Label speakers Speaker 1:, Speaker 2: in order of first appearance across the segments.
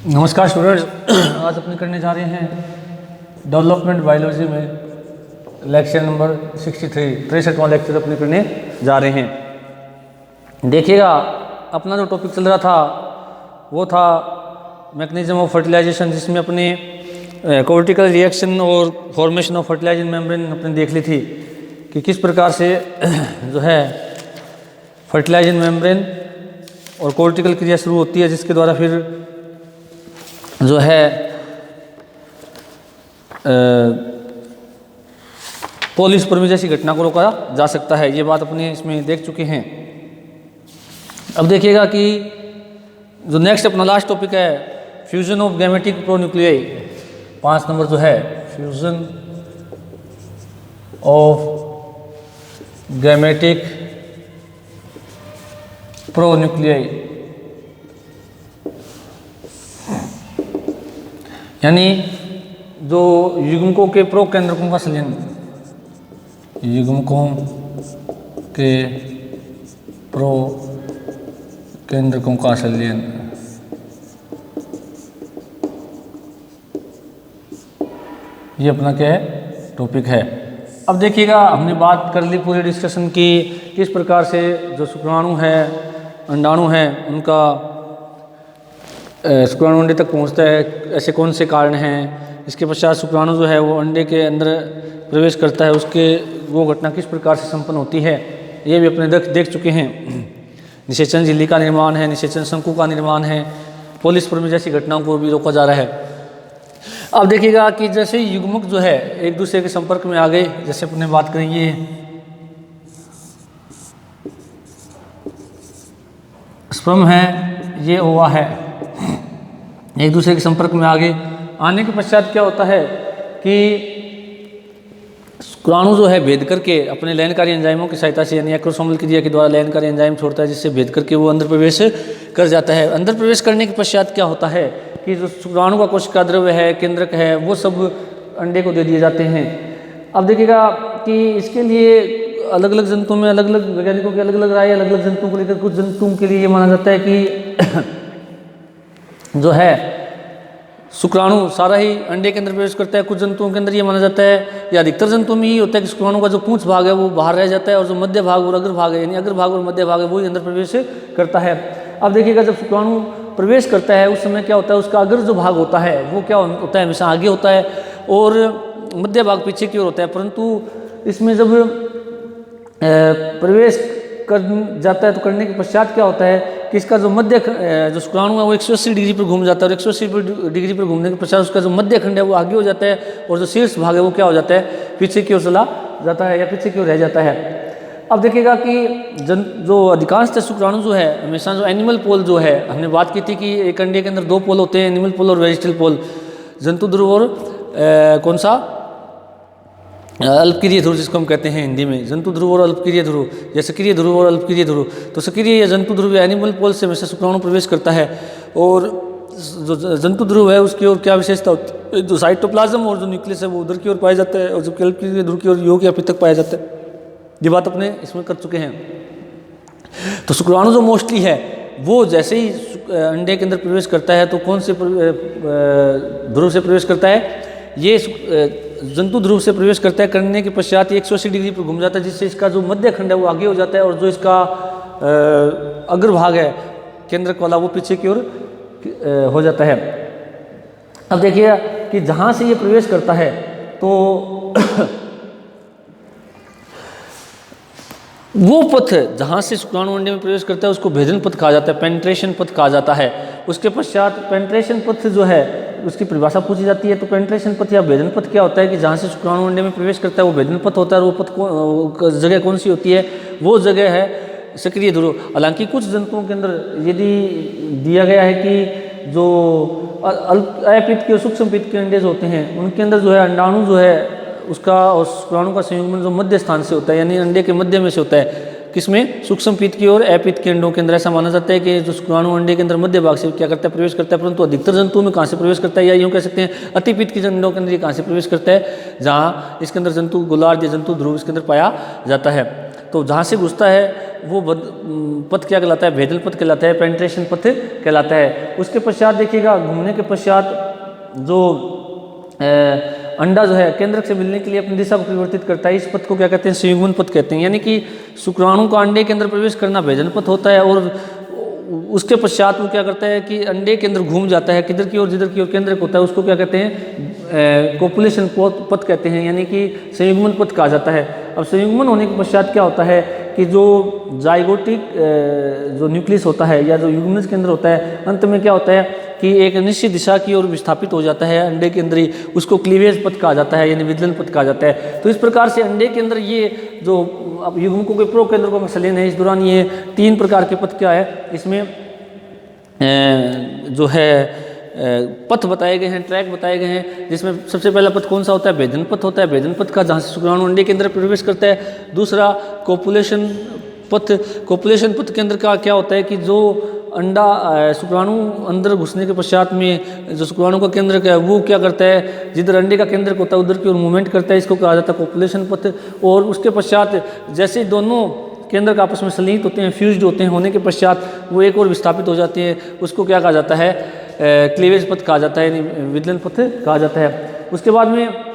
Speaker 1: नमस्कार स्टूडेंट्स। आज अपने करने जा रहे हैं डेवलपमेंट बायोलॉजी में लेक्चर नंबर 63 63वां लेक्चर अपने करने जा रहे हैं। देखिएगा, अपना जो टॉपिक चल रहा था वो था मैकेनिज्म ऑफ फर्टिलाइजेशन, जिसमें अपने कोर्टिकल रिएक्शन और फॉर्मेशन ऑफ फर्टिलाइजिंग मेम्ब्रेन अपने देख ली थी कि किस प्रकार से जो है फर्टिलाइजिंग मेम्ब्रेन और कोर्टिकल क्रिया शुरू होती है, जिसके द्वारा फिर जो है पोलिस्पर्मी जैसी घटना को रोका जा सकता है। ये बात अपने इसमें देख चुके हैं। अब देखिएगा कि जो नेक्स्ट अपना लास्ट टॉपिक है fusion of gametic pronuclei, 5 number जो है फ्यूजन ऑफ गैमेटिक प्रोन्यूक्लियाई, यानी जो युग्मकों के प्रो केंद्रकों का संलयन, युग्मकों के प्रो केंद्रकों का संलयन, ये अपना क्या है टॉपिक है। अब देखिएगा, हमने बात कर ली पूरी डिस्कशन की किस प्रकार से जो शुक्राणु है अंडाणु है उनका शुक्राणु अंडे तक पहुंचता है, ऐसे कौन से कारण हैं। इसके पश्चात शुक्राणु जो है वो अंडे के अंदर प्रवेश करता है, उसके वो घटना किस प्रकार से संपन्न होती है, ये भी अपने देख चुके हैं। निषेचन झिल्ली का निर्माण है, निषेचन शंकु का निर्माण है, पोलिस्पर्मी जैसी घटनाओं को भी रोका जा रहा है। अब देखिएगा कि जैसे युग्मक जो है एक दूसरे के संपर्क में आ गए, जैसे अपने बात करेंगे स्पर्म है, ये ओवा है, एक दूसरे के संपर्क में आने के पश्चात क्या होता है कि शुक्राणु जो है भेद करके अपने लयनकारी एंजाइमों की सहायता से, यानी एक्रोसोमल क्रिया के द्वारा लयनकारी एंजाइम छोड़ता है, जिससे भेद करके वो अंदर प्रवेश कर जाता है। अंदर प्रवेश करने के पश्चात क्या होता है कि जो शुक्राणु का कोशिका द्रव्य है, केंद्रक है, वो सब अंडे को दे दिए जाते हैं। अब देखिएगा कि इसके लिए अलग अलग जंतुओं में अलग अलग वैज्ञानिकों की अलग अलग राय, अलग अलग जंतुओं को लेकर कुछ जंतुओं के लिए ये माना जाता है कि जो है शुक्राणु सारा ही अंडे के अंदर प्रवेश करता है। कुछ जंतुओं के अंदर ये माना जाता है, या अधिकतर जंतुओं में ही होता है कि शुक्राणु का जो पूंछ भाग है वो बाहर रह जाता है और जो मध्य भाग और अग्र भाग है, यानी अग्र भाग और मध्य भाग है, वही अंदर प्रवेश करता है। अब देखिएगा, जब शुक्राणु प्रवेश करता है उस समय क्या होता है, उसका अग्र जो भाग होता है वो क्या होता है, हमेशा आगे होता है और मध्य भाग पीछे की ओर होता है। परंतु इसमें जब प्रवेश कर जाता है तो करने के पश्चात क्या होता है कि इसका जो मध्य जो शुक्राणु है वो 180 डिग्री पर घूम जाता है, और 180 डिग्री पर घूमने के पश्चात उसका जो मध्य खंड है वो आगे हो जाता है, और जो शीर्ष भाग है वो क्या हो जाता है, पीछे की ओर चला जाता है या पीछे की ओर रह जाता है। अब देखिएगा कि जो अधिकांशतः शुक्राणु जो है हमेशा जो एनिमल पोल जो है, हमने बात की थी कि एक अंडे के अंदर 2 पोल होते हैं, एनिमल पोल और वेजिटल पोल, जंतु ध्रुव और कौन सा अल्पकिरीय ध्रुव, जिसको हम कहते हैं हिंदी में जंतु ध्रुव और अल्पकिरीय ध्रुव, या सक्रिय ध्रुव और अल्पकिरीय ध्रुव। तो सक्रिय या जंतु ध्रुव या एनिमल पोल से हमेशा शुक्राणु प्रवेश करता है, और जो जंतु ध्रुव है उसकी ओर क्या विशेषता होती है, जो साइटोप्लाज्म और जो न्यूक्लियस है वो उधर की ओर पाया जाता है, और जो अल्पकिरीय ध्रुव की ओर योग या पितक पाया जाता है। ये बात अपने इसमें कर चुके हैं। तो शुक्राणु जो मोस्टली है वो जैसे ही अंडे के अंदर प्रवेश करता है तो कौन से ध्रुव से प्रवेश करता है, ये जंतु ध्रुव से प्रवेश करता है। करने के पश्चात 180 डिग्री पर घूम जाता है, जिससे इसका जो मध्य खंड है वो आगे हो जाता है, और जो इसका अग्रभाग है केंद्रक वाला वो पीछे की ओर हो जाता है। अब देखिए कि जहाँ से ये प्रवेश करता है तो वो पथ जहाँ से शुक्राणु अंडे में प्रवेश करता है उसको भेदन पथ कहा जाता है, पेंट्रेशन पथ कहा जाता है। उसके पश्चात पेंट्रेशन पथ जो है उसकी परिभाषा पूछी जाती है। तो पेंट्रेशन पथ या भेदन पथ क्या होता है कि जहाँ से शुक्राणु अंडे में प्रवेश करता है वो भेदन पथ होता है, और वो पथ जगह कौन सी होती है, वो जगह है सक्रिय ध्रुव। हालांकि कुछ जंतुओं के अंदर यदि दिया गया है कि जो अपित के सूक्ष्म पित्त के अंडे जो होते हैं उनके अंदर जो है अंडाणु जो है उसका और शुक्राणु का संयुग्मन जो मध्य स्थान से होता है, यानी अंडे के मध्य में से होता है। किसमें, सूक्ष्म पित्त की और अपित के अंडों के अंदर। ऐसा माना जाता है कि जो शुक्राणु अंडे के अंदर मध्य भाग से क्या करता है, प्रवेश करता है। परंतु अधिकतर जंतुओं में कहाँ से प्रवेश करता है, या यूँ कह सकते हैं अतिपित्त के अंडों के अंदर ये कहाँ से प्रवेश करता है, जहाँ इसके अंदर जंतु गोलार्ध या जंतु ध्रुव इसके अंदर पाया जाता है। तो जहाँ से घुसता है वो पथ क्या कहलाता है, भेदन पथ कहलाता है, पेनिट्रेशन पथ कहलाता है। उसके पश्चात देखिएगा घूमने के पश्चात जो अंडा जो है केंद्रक से मिलने के लिए अपनी दिशा को परिवर्तित करता है, इस पथ को क्या कहते हैं, संयुग्मन पथ कहते हैं। यानी कि शुक्राणु का अंडे के अंदर प्रवेश करना भेदन पथ होता है, और उसके पश्चात वो क्या करता है कि अंडे के अंदर घूम जाता है किधर की ओर, जिधर की ओर केंद्रक होता है उसको क्या कहते हैं, कोपुलेशन पथ कहते हैं, यानी कि संयुग्मन पथ कहा जाता है। अब संयुग्मन होने के पश्चात क्या होता है कि जो जाइगोटिक जो न्यूक्लियस होता है या जो युग्मनज के अंदर होता है, अंत में क्या होता है कि एक निश्चित दिशा की ओर विस्थापित हो जाता है अंडे के अंदर ही, उसको क्लीवेज पथ कहा जाता है, यानी विदलन पथ कहा जाता है। तो इस प्रकार से अंडे के अंदर ये जो अब युग्मकों के प्रो केंद्र का संलयन है, इस दौरान ये 3 प्रकार के पथ क्या है, इसमें जो है पथ बताए गए हैं, ट्रैक बताए गए हैं, जिसमें सबसे पहला पथ कौन सा होता है, भेदन पथ होता है, भेदन पथ का जहाँ से शुक्राणु अंडे के अंदर प्रवेश करता है। दूसरा कोपुलेशन पथ, कोपुलेशन पथ के अंदर का क्या होता है कि जो अंडा शुक्राणु अंदर घुसने के पश्चात में जो शुक्राणु का केंद्र है वो क्या करता है, जिधर अंडे का केंद्र होता है उधर की ओर मूवमेंट करता है, इसको कहा जाता है कोपुलेशन पथ। और उसके पश्चात जैसे दोनों केंद्र का आपस में संलिग्न होते हैं, फ्यूज्ड होते हैं, होने के पश्चात वो एक और विस्थापित हो जाते हैं, उसको क्या कहा जाता है, क्लीवेज पथ कहा जाता है, यानी विदलन पथ कहा जाता है। उसके बाद में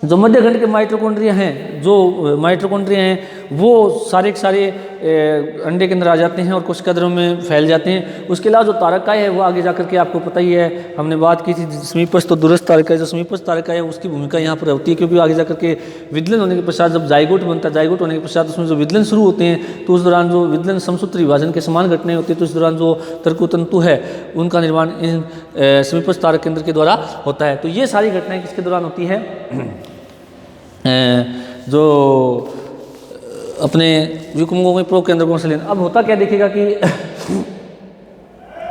Speaker 1: जो मध्यखंड के माइटोकॉन्ड्रिया हैं, जो माइटोकॉन्ड्रिया हैं वो सारे के सारे अंडे के अंदर आ जाते हैं और कोशिका द्रव्य में फैल जाते हैं। उसके अलावा जो तारकाय है वो आगे जाकर के आपको पता ही है, हमने बात की थी समीपस्थ तो दूरस्थ तारकाय, जो समीपस्थ तारकाय है उसकी भूमिका यहाँ पर होती है, क्योंकि आगे जाकर के विदलन होने के पश्चात जब जाइगोट बनता है, जाइगोट होने के पश्चात उसमें जो विदलन शुरू होते हैं, तो उस दौरान जो विदलन समसूत्र विभाजन के समान घटनाएं होती है, तो इस दौरान जो तर्कुतंतु है उनका निर्माण इन समीपस्थ तारक केंद्र के द्वारा होता है। तो ये सारी घटनाएं किसके दौरान होती है, जो अपने युग्मकों में प्रो केंद्र को संलयन। अब होता क्या देखिएगा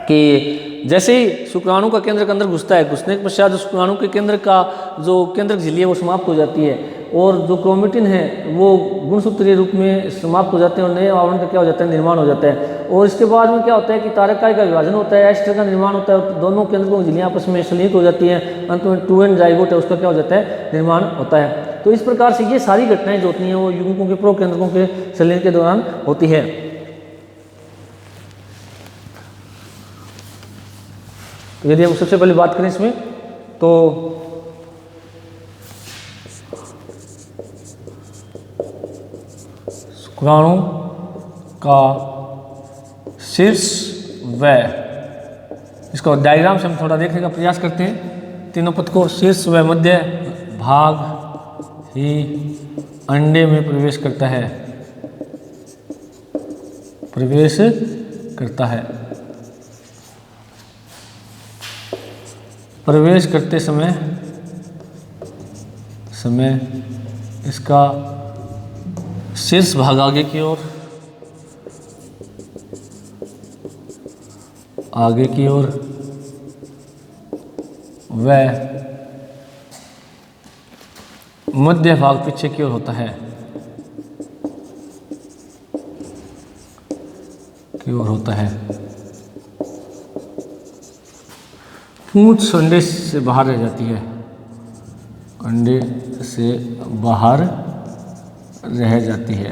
Speaker 1: कि जैसे ही शुक्राणु का केंद्र के अंदर घुसता है, घुसने के पश्चात जो शुक्राणु के केंद्र का जो केंद्रक झिल्ली है वो समाप्त हो जाती है, और जो क्रोमेटिन है वो गुणसूत्रीय रूप में समाप्त हो जाते हैं और नए आवरण का क्या हो जाता है, निर्माण हो जाता है। और इसके बाद में क्या होता है कि तारकाय का विभाजन होता है, एस्टर का निर्माण होता है, और दोनों केंद्रों की झिल्लियाँ आपस में संलिग्न हो जाती हैं, अंत में 2 एंड जाइगोट है उसका क्या हो जाता है, निर्माण होता है। तो इस प्रकार से ये सारी घटनाएं जो होती हैं वो युग्मकों के प्रो केंद्रकों के संलयन के दौरान होती है। तो यदि हम सबसे पहले बात करें इसमें, तो शुक्राणु का शीर्ष व, इसको डायग्राम से हम थोड़ा देखने का प्रयास करते हैं। तीनों पथ को शीर्ष व मध्य भाग ही अंडे में प्रवेश करता है, प्रवेश करता है। प्रवेश करते समय इसका शीर्ष भाग आगे की ओर, व मध्य भाग पीछे की ओर होता है, पूंछ अंडे से बाहर रह जाती है, अंडे से बाहर रह जाती है।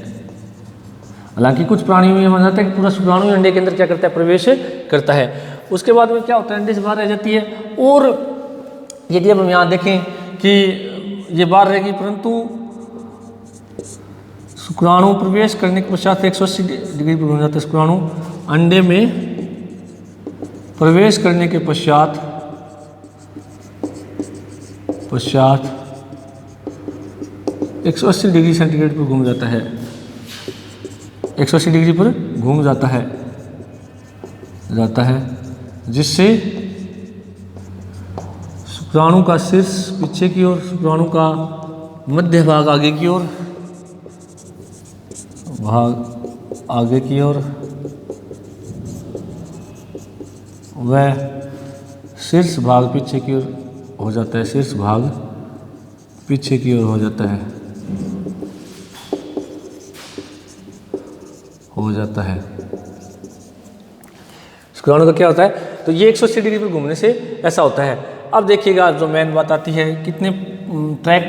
Speaker 1: हालांकि कुछ प्राणियों में माना जाता है कि पूरा शुक्राणु ही अंडे के अंदर क्या करता है, प्रवेश करता है। उसके बाद में क्या होता है, अंडे से बाहर रह जाती है। और यदि अब हम यहाँ देखें कि ये बाहर रहेगी, परंतु शुक्राणु प्रवेश करने के पश्चात 180 डिग्री पर घूम जाता है। शुक्राणु अंडे में प्रवेश करने के पश्चात 180 डिग्री सेंटीग्रेड पर घूम जाता है, 180 डिग्री पर घूम जाता है, जिससे शुक्राणु का शीर्ष पीछे की ओर, शुक्राणु का मध्य भाग आगे की ओर, वह शीर्ष भाग पीछे की ओर हो जाता है, शीर्ष भाग पीछे की ओर हो जाता है। शुक्राणु का क्या होता है, तो ये 180 डिग्री पर घूमने से ऐसा होता है। अब देखिएगा जो मेन बात आती है, कितने ट्रैक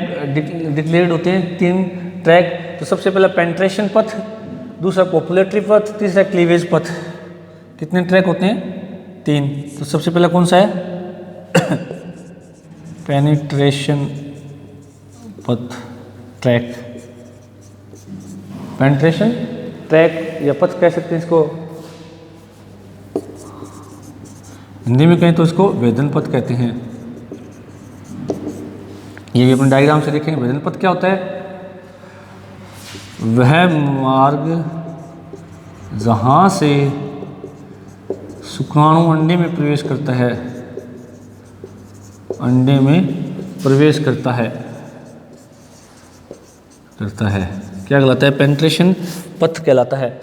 Speaker 1: डिक्लेयर्ड होते हैं, 3 ट्रैक। तो सबसे पहला पेनिट्रेशन पथ, दूसरा कोपुलेटरी पथ, तीसरा क्लीवेज पथ। कितने ट्रैक होते हैं? 3। तो सबसे पहला कौन सा है? पेनिट्रेशन पथ ट्रैक, पेनिट्रेशन ट्रैक या पथ कह सकते हैं इसको। हिंदी में कहें तो इसको वेदन पथ कहते हैं। ये भी अपने डायग्राम से देखेंगे। वेदन पथ क्या होता है? वह मार्ग जहाँ से शुक्राणु अंडे में प्रवेश करता है, अंडे में प्रवेश करता है क्या कहलाता है? पेनिट्रेशन पथ कहलाता है।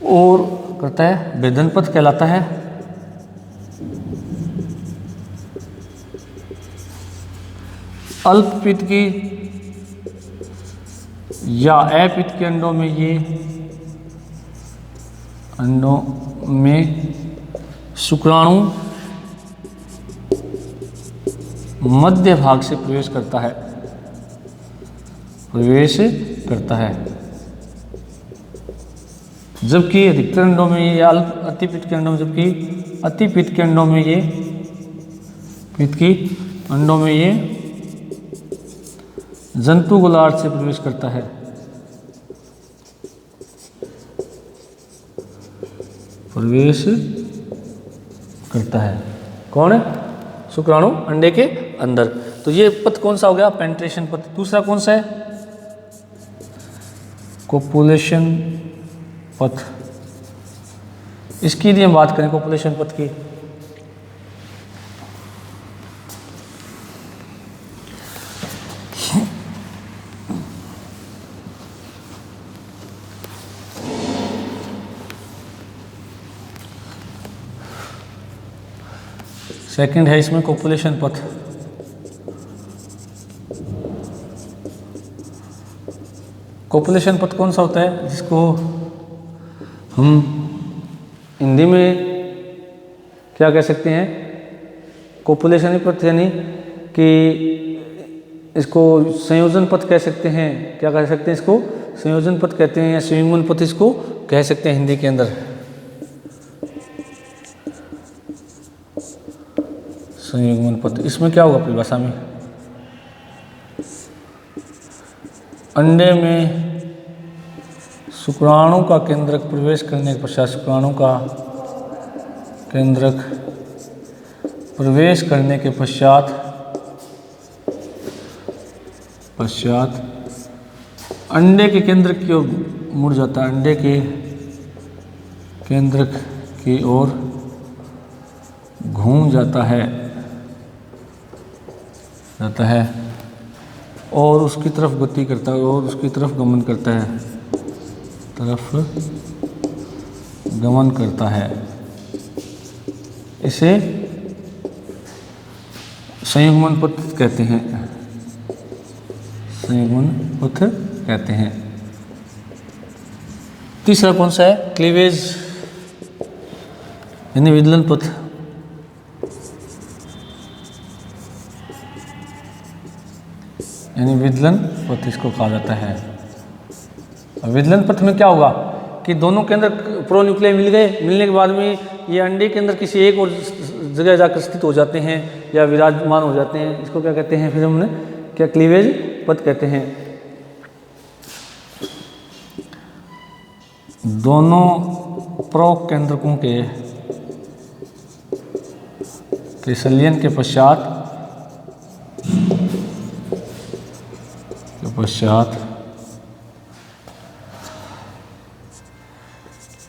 Speaker 1: और करता है वेदन पथ कहलाता है। अल्पपित्त की या अपित्त के अंडों में शुक्राणु मध्य भाग से प्रवेश करता है, जबकि अधिकतर अंडों में ये अतिपित्त के अंडों में, जबकि अतिपित्त के अंडों में ये जंतु गोलार्ध से प्रवेश करता है। कौन है? शुक्राणु अंडे के अंदर। तो ये पथ कौन सा हो गया? पेनिट्रेशन पथ। दूसरा कौन सा है? कोपुलेशन पथ। इसकी यदि हम बात करें कोपुलेशन पथ की, सेकंड है इसमें कोपुलेशन पथ। कोपुलेशन पथ कौन सा होता है? जिसको हम हिंदी में क्या कह सकते हैं? कोपुलेशन पथ, यानी कि इसको संयोजन पथ कह सकते हैं। क्या कह सकते हैं? इसको संयोजन पथ कहते हैं या संयुग्मन पथ इसको कह सकते हैं हिंदी के अंदर। संयुग्मन पथ। इसमें क्या होगा परिभाषा में? अंडे में शुक्राणु का केंद्रक प्रवेश करने के पश्चात, शुक्राणु का केंद्रक प्रवेश करने के पश्चात अंडे के केंद्रक की ओर मुड़ जाता है, अंडे के केंद्रक की ओर घूम जाता है और उसकी तरफ गति करता है और उसकी तरफ गमन करता है। इसे संयुग्मन पथ कहते हैं। तीसरा कौन सा है? क्लीवेज यानी विदलन पथ। विदलन पथ इसको कहा जाता है। विदलन पथ में क्या होगा कि दोनों के अंदर प्रोन्यूक्लियाई मिलने के बाद में ये अंडे के अंदर किसी एक और जगह जाकर स्थित हो जाते हैं या विराजमान हो जाते हैं। इसको क्या कहते हैं? फिर हमने क्या क्लीवेज पथ कहते हैं। दोनों प्रकेंद्रकों के संलयन के पश्चात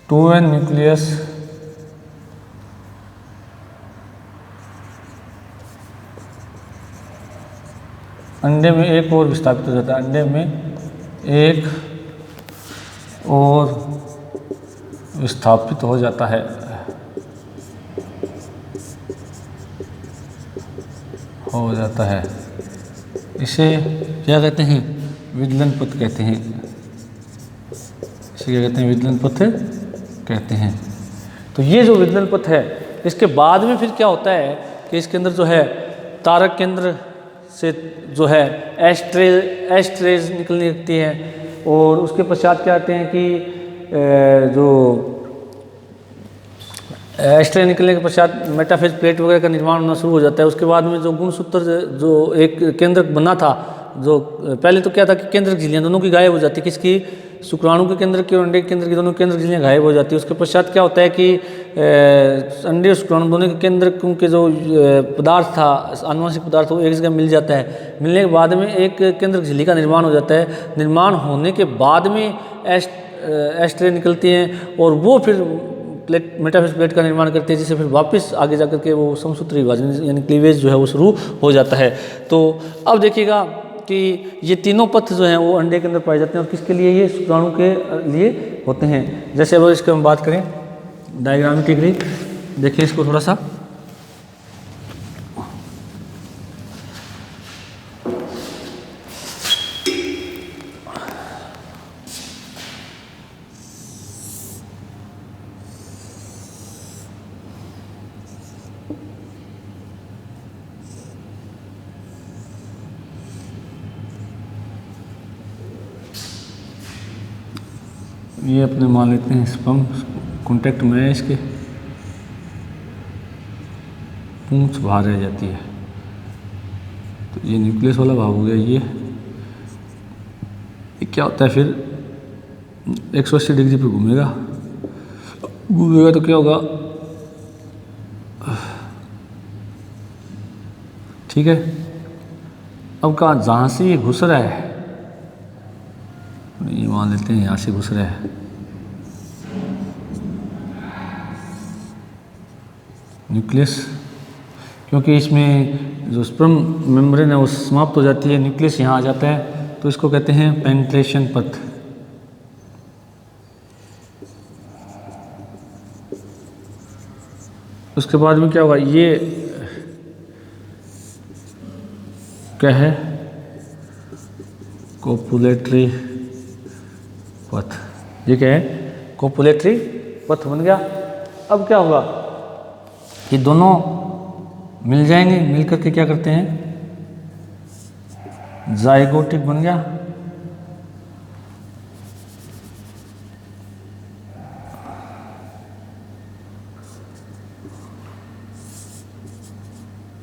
Speaker 1: 2n न्यूक्लियस अंडे में एक और विस्थापित हो जाता है। अंडे में एक और विस्थापित हो जाता है। इसे क्या कहते हैं? विदलन पथ कहते हैं। विदलन पथ कहते हैं। तो ये जो विदलन पथ है, इसके बाद में फिर क्या होता है कि इसके अंदर जो है तारक केंद्र से जो है एस्ट्रेज निकलने लगती है। और उसके पश्चात क्या कहते हैं कि जो एस्ट्रे निकलने के पश्चात मेटाफेज प्लेट वगैरह का निर्माण होना शुरू हो जाता है। उसके बाद में जो गुणसूत्र जो एक केंद्रक बना था, जो पहले तो क्या था कि केंद्रक झिल्लियाँ दोनों की गायब हो जाती, किसकी, शुक्राणु के केंद्र की और अंडे के केंद्र की दोनों केंद्रक झिल्लियाँ गायब हो जाती है। उसके पश्चात क्या होता है कि अंडे और शुक्राणु दोनों के केंद्रकों के जो पदार्थ था, आनुवंशिक पदार्थ, वो एक जगह मिल जाता है। मिलने के बाद में एक केंद्रक झिल्ली का निर्माण हो जाता है। निर्माण होने के बाद में एस्ट्रे निकलती हैं और वो फिर प्लेट, मेटाफेज प्लेट का निर्माण करते हैं, जिससे फिर वापस आगे जाकर के वो समसूत्री विभाजन यानी क्लीवेज जो है वो शुरू हो जाता है। तो अब देखिएगा कि ये तीनों पथ जो हैं वो अंडे के अंदर पाए जाते हैं और किसके लिए, ये शुक्राणु के लिए होते हैं। जैसे अब इसकी हम बात करें डायग्रामेटिकली, देखिए इसको थोड़ा सा, ये अपने मान लेते हैं स्पर्म कॉन्टैक्ट में है, इसके पूंछ बाहर रह जाती है, तो ये न्यूक्लियस वाला भाग हो गया। ये क्या होता है फिर 180 डिग्री पे घूमेगा तो क्या होगा, ठीक है। अब कहाँ, जहाँ से ये घुस रहा है, ये मान लेते हैं यहाँ से घुस रहा है, न्यूक्लियस, क्योंकि इसमें जो स्पर्म मेम्ब्रेन है वो समाप्त हो जाती है, न्यूक्लियस यहाँ आ जाता है, तो इसको कहते हैं पेनिट्रेशन पथ। उसके बाद में क्या होगा, ये क्या है, कोपुलेटरी पथ, ये क्या है, कोपुलेटरी पथ बन गया। अब क्या होगा कि दोनों मिल जाएंगे, मिल करके क्या करते हैं, जाइगोटिक बन गया।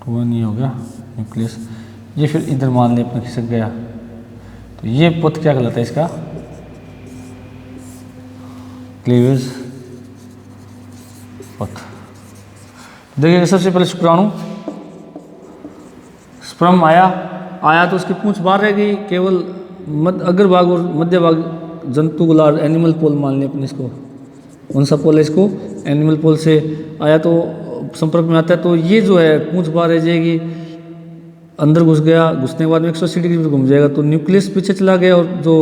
Speaker 1: वो नहीं हो गया न्यूक्लियस, ये फिर इधर मान ले अपना खिसक गया, तो ये पथ क्या कहलाता है इसका, क्लीवेज पथ। देखिए सबसे पहले शुक्राणु, स्पर्म आया तो उसकी पूंछ बाहर रह गई, केवल अग्र भाग और मध्य भाग जंतु गोलार्ध एनिमल पोल मान लें अपने इसको, कौन सा पोल है इसको, एनिमल पोल से आया तो संपर्क में आता है, तो ये जो है पूंछ बाहर रह जाएगी, अंदर घुस गया, घुसने के बाद में 180 डिग्री पर घूम जाएगा, तो न्यूक्लियस पीछे चला गया और जो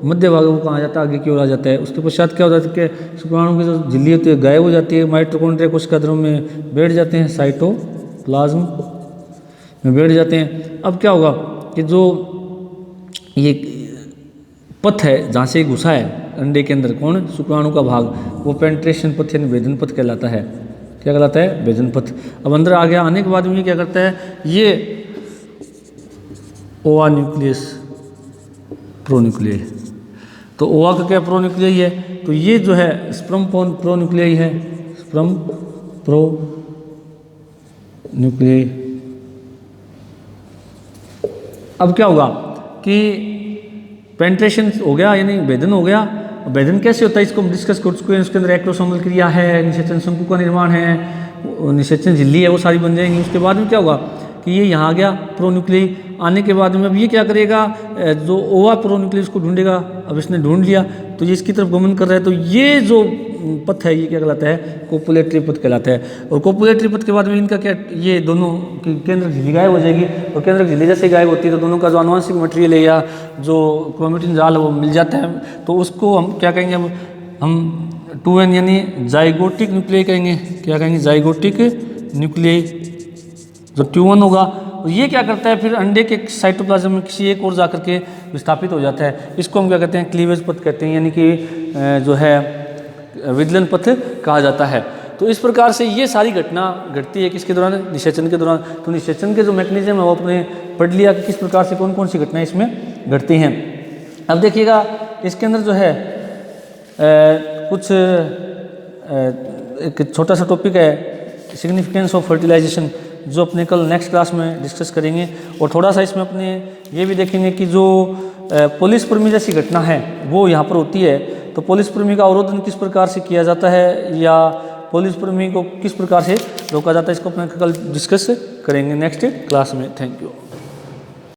Speaker 1: मध्य भाग वो कहाँ जाता है, आगे की ओर आ जाता है। उसके पश्चात क्या होता है कि शुक्राणु की जो झिल्ली होती है गायब हो जाती है, माइटोकॉन्ड्रिया कोशिका द्रव में बैठ जाते हैं, साइटोप्लाज्म में बैठ जाते हैं। अब क्या होगा कि जो ये पथ है जहाँ से घुसा है अंडे के अंदर, कौन, शुक्राणु का भाग, वो पेनिट्रेशन पथ यानी भेदन पथ कहलाता है। क्या कहलाता है, भेदन पथ। अब अंदर आ गया, आने के बाद में क्या करता है, ये ओवा न्यूक्लियस प्रोन्यूक्लियाई, तो ओवा का क्या प्रोन्यूक्लियाई है, तो ये जो है स्पर्म प्रोन्यूक्लियाई है, स्पर्म प्रोन्यूक्लियाई। अब क्या होगा कि पेनिट्रेशन हो गया यानी भेदन हो गया। भेदन कैसे होता है इसको हम डिस्कस कर चुके हैं, उसके अंदर एक्टोसोमल क्रिया है, निषेचन शंकु का निर्माण है, निषेचन झिल्ली है, वो सारी बन जाएंगी। उसके बाद में क्या होगा कि ये यहाँ आ गया प्रोन्यूक्लियाई, आने के बाद में अब ये क्या करेगा, जो ओवा प्रोन्यूक्लियस को ढूंढेगा। अब इसने ढूंढ लिया तो ये इसकी तरफ गमन कर रहा है, तो ये जो पथ है ये क्या कहलाता है, कोपुलेटरी पथ कहलाता है। और कोपुलेटरी पथ के बाद में इनका क्या, ये दोनों की केंद्रक झिल्ली गायब हो जाएगी, और केंद्रक झिल्ली जैसे गायब होती है तो दोनों का जो आनुवंशिक मटेरियल है या जो क्रोमेटिन जाल है वो मिल जाता है, तो उसको हम क्या कहेंगे, हम 2n यानी जाइगोटिक न्यूक्लियाई कहेंगे। क्या कहेंगे, जाइगोटिक न्यूक्लियाई। जो 2n होगा ये क्या करता है, फिर अंडे के साइटोप्लाज्म में किसी एक और जाकर के विस्थापित हो जाता है। इसको हम क्या कहते हैं, क्लीवेज पथ कहते हैं, यानी कि जो है विदलन पथ कहा जाता है। तो इस प्रकार से ये सारी घटना घटती है किसके दौरान, निषेचन के दौरान। तो निषेचन के जो मैकेनिज्म है वो अपने पढ़ लिया कि किस प्रकार से कौन कौन सी घटनाएं इसमें घटती हैं। अब देखिएगा इसके अंदर जो है कुछ एक छोटा सा टॉपिक है सिग्निफिकेंस ऑफ फर्टिलाइजेशन, जो अपने कल नेक्स्ट क्लास में डिस्कस करेंगे। और थोड़ा सा इसमें अपने ये भी देखेंगे कि जो पॉलिस्पर्मी जैसी घटना है वो यहाँ पर होती है, तो पॉलिस्पर्मी का अवरोधन किस प्रकार से किया जाता है या पॉलिस्पर्मी को किस प्रकार से रोका जाता है, इसको अपने कल डिस्कस करेंगे नेक्स्ट क्लास में। Thank you.